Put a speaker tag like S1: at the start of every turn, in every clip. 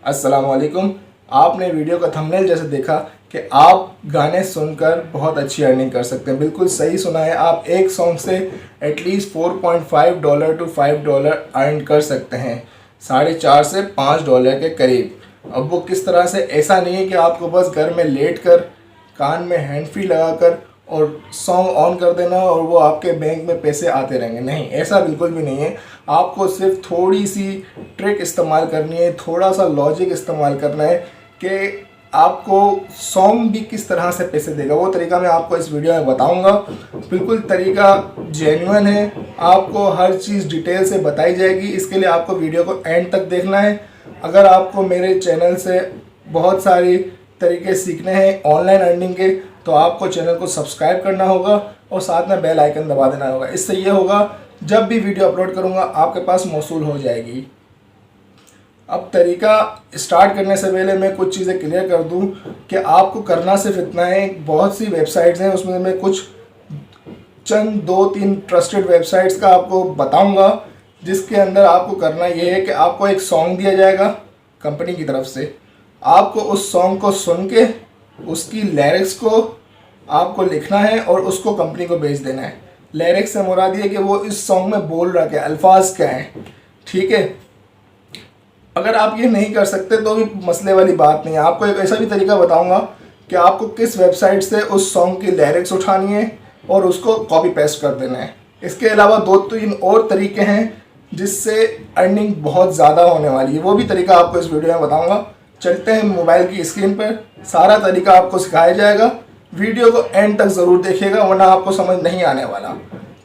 S1: अस्सलाम वालेकुम। आपने वीडियो का थंबनेल जैसे देखा कि आप गाने सुनकर बहुत अच्छी अर्निंग कर सकते हैं। बिल्कुल सही सुना है, आप एक सॉन्ग से एटलीस्ट $4.5 टू $5 अर्न कर सकते हैं, 4.5 से $5 के करीब। अब वो किस तरह से, ऐसा नहीं है कि आपको बस घर में लेट कर कान में हैंड फ्री लगाकर और सॉन्ग ऑन कर देना और वो आपके बैंक में पैसे आते रहेंगे। नहीं, ऐसा बिल्कुल भी नहीं है। आपको सिर्फ थोड़ी सी ट्रिक इस्तेमाल करनी है, थोड़ा सा लॉजिक इस्तेमाल करना है कि आपको सॉन्ग भी किस तरह से पैसे देगा। वो तरीका मैं आपको इस वीडियो में बताऊंगा। बिल्कुल तरीका जेन्युइन है, आपको हर चीज़ डिटेल से बताई जाएगी। इसके लिए आपको वीडियो को एंड तक देखना है। अगर आपको मेरे चैनल से बहुत सारी तरीके सीखने हैं ऑनलाइन अर्निंग के, तो आपको चैनल को सब्सक्राइब करना होगा और साथ में बेल आइकन दबा देना होगा। इससे ये होगा जब भी वीडियो अपलोड करूँगा आपके पास मौसूल हो जाएगी। अब तरीका स्टार्ट करने से पहले मैं कुछ चीज़ें क्लियर कर दूं कि आपको करना सिर्फ इतना है। बहुत सी वेबसाइट्स हैं, उसमें मैं कुछ चंद 2-3 ट्रस्टेड वेबसाइट्स का आपको बताऊंगा, जिसके अंदर आपको करना ये है कि आपको एक सॉन्ग दिया जाएगा कंपनी की तरफ से। आपको उस सॉन्ग को सुन के उसकी लिरिक्स को आपको लिखना है और उसको कंपनी को भेज देना है। लिरिक्स से मुराद ये कि वो इस सॉन्ग में बोल रहा क्या, अल्फाज क्या हैं, ठीक है। अगर आप ये नहीं कर सकते तो भी मसले वाली बात नहीं है। आपको एक ऐसा भी तरीका बताऊंगा कि आपको किस वेबसाइट से उस सॉन्ग की लिरिक्स उठानी है और उसको कॉपी पेस्ट कर देना है। इसके अलावा 2-3 और तरीके हैं जिससे अर्निंग बहुत ज़्यादा होने वाली है, वो भी तरीका आपको इस वीडियो में बताऊंगा। चलते हैं मोबाइल की स्क्रीन पर, सारा तरीका आपको सिखाया जाएगा। वीडियो को एंड तक ज़रूर देखिएगा वरना आपको समझ नहीं आने वाला,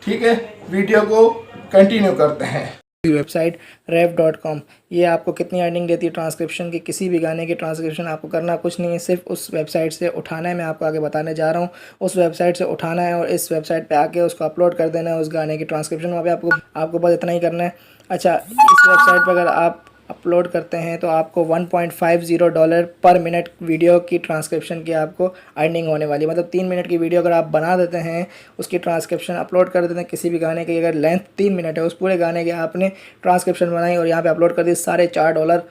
S1: ठीक है। वीडियो को कंटिन्यू करते हैं।
S2: वेबसाइट rev.com, ये आपको कितनी अर्निंग देती है ट्रांसक्रिप्शन की। किसी भी गाने की ट्रांसक्रिप्शन आपको करना कुछ नहीं है, सिर्फ उस वेबसाइट से उठाना है। मैं आपको आगे बताने जा रहा हूँ। उस वेबसाइट से उठाना है और इस वेबसाइट पे आके उसको अपलोड कर देना है, उस गाने की ट्रांसक्रिप्शन। वहाँ पे आपको बस इतना ही करना है। अच्छा, इस वेबसाइट पर अगर आप अपलोड करते हैं तो आपको $1.50 पर मिनट वीडियो की ट्रांसक्रिप्शन की आपको अर्निंग होने वाली है। मतलब 3 मिनट की वीडियो अगर आप बना देते हैं, उसकी ट्रांसक्रिप्शन अपलोड कर देते हैं, किसी भी गाने की अगर लेंथ 3 मिनट है, उस पूरे गाने की आपने ट्रांसक्रिप्शन बनाई और यहाँ पे अपलोड कर दी, $4.5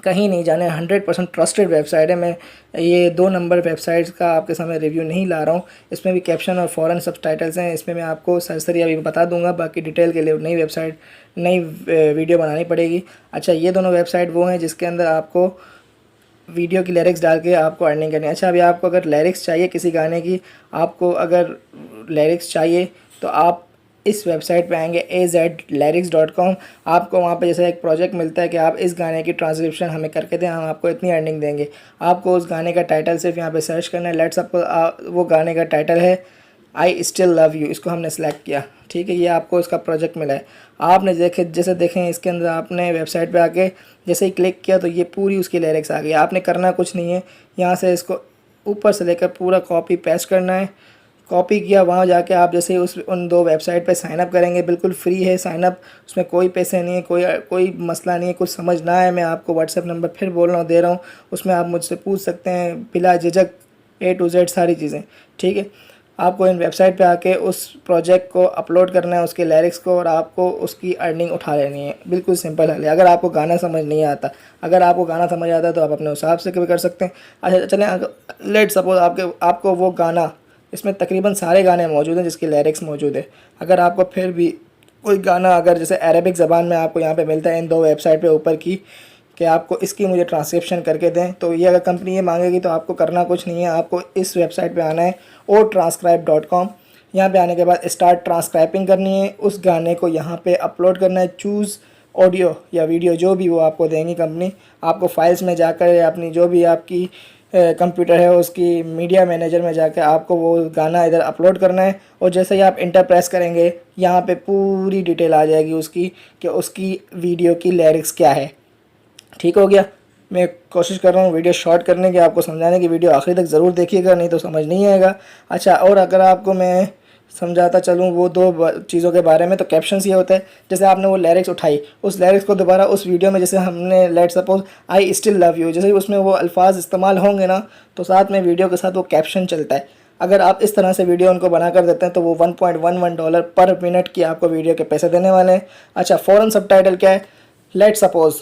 S2: कहीं नहीं जाने। 100% ट्रस्टेड वेबसाइट है। मैं ये 2 नंबर वेबसाइट्स का आपके सामने रिव्यू नहीं ला रहा हूँ। इसमें भी कैप्शन और फ़ॉरेन सबटाइटल्स हैं। इसमें मैं आपको सरसरी अभी बता दूंगा, बाकी डिटेल के लिए नई वीडियो बनानी पड़ेगी। अच्छा, ये दोनों वेबसाइट वो हैं जिसके अंदर आपको वीडियो की लिरिक्स डाल के आपको अर्निंग करनी है। अच्छा, अभी आपको अगर लिरिक्स चाहिए किसी गाने की, आपको अगर लिरिक्स चाहिए तो आप इस वेबसाइट पे आएंगे azlyrics.com। आपको वहाँ पे जैसे एक प्रोजेक्ट मिलता है कि आप इस गाने की ट्रांसक्रिप्शन हमें करके दें, हम आपको इतनी अर्निंग देंगे। आपको उस गाने का टाइटल सिर्फ यहाँ पे सर्च करना है। लेट्स सपोज वो गाने का टाइटल है आई स्टिल लव यू, इसको हमने सेलेक्ट किया, ठीक है। ये आपको इसका प्रोजेक्ट मिला है। आपने जैसे देखें इसके अंदर आपने वेबसाइट पे आके जैसे ही क्लिक किया तो ये पूरी उसकी लिरिक्स आ गई। आपने करना कुछ नहीं है, यहाँ से इसको ऊपर से लेकर पूरा कॉपी पेस्ट करना है। कॉपी किया, वहाँ जाके आप जैसे उन 2 वेबसाइट पे साइनअप करेंगे, बिल्कुल फ्री है साइनअप, उसमें कोई पैसे नहीं है, कोई मसला नहीं है। कुछ समझ ना आए, मैं आपको व्हाट्सएप नंबर फिर बोल रहा हूँ, दे रहा हूँ, उसमें आप मुझसे पूछ सकते हैं बिला झिझक A to Z सारी चीज़ें, ठीक है। आपको इन वेबसाइट पे आके उस प्रोजेक्ट को अपलोड करना है, उसके लिरिक्स को, और आपको उसकी अर्निंग उठा लेनी है। बिल्कुल सिंपल है। अगर आपको गाना समझ नहीं आता, अगर आपको गाना समझ आता है तो आप अपने हिसाब से भी कर सकते हैं। अच्छा चलें, लेट सपोज आपको वो गाना, इसमें तकरीबन सारे गाने मौजूद हैं जिसकी लिरिक्स मौजूद है। अगर आपको फिर भी कोई गाना अगर जैसे अरेबिक ज़बान में आपको यहाँ पे मिलता है इन 2 वेबसाइट पे ऊपर की कि आपको इसकी मुझे ट्रांसक्रिप्शन करके दें, तो ये अगर कंपनी ये मांगेगी तो आपको करना कुछ नहीं है। आपको इस वेबसाइट पे आना है otranscribe.com। यहाँ पे आने के बाद स्टार्ट ट्रांसक्राइबिंग करनी है, उस गाने को यहाँ पे अपलोड करना है। चूज़ ऑडियो या वीडियो जो भी वो आपको देंगी कंपनी, आपको फाइल्स में जाकर या अपनी जो भी आपकी कंप्यूटर है उसकी मीडिया मैनेजर में जाकर आपको वो गाना इधर अपलोड करना है। और जैसे ही आप इंटर प्रेस करेंगे यहाँ पे पूरी डिटेल आ जाएगी उसकी कि उसकी वीडियो की लिरिक्स क्या है। ठीक हो गया। मैं कोशिश कर रहा हूँ वीडियो शॉर्ट करने की, आपको समझाने की। वीडियो आखिरी तक ज़रूर देखिएगा, नहीं तो समझ नहीं आएगा। अच्छा, और अगर आपको मैं समझाता चलूँ वो 2 चीज़ों के बारे में, तो कैप्शंस ये होता है जैसे आपने वो लिरिक्स उठाई, उस लिरिक्स को दोबारा उस वीडियो में, जैसे हमने let suppose I still love you, जैसे उसमें वो अल्फाज इस्तेमाल होंगे ना, तो साथ में वीडियो के साथ वो कैप्शन चलता है। अगर आप इस तरह से वीडियो उनको बना कर देते हैं तो वो $1.11 पर मिनट की आपको वीडियो के पैसे देने वाले हैं। अच्छा, फ़ौरन सबटाइटल क्या है? Let suppose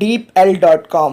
S2: deepl.com،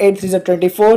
S2: 8 3 24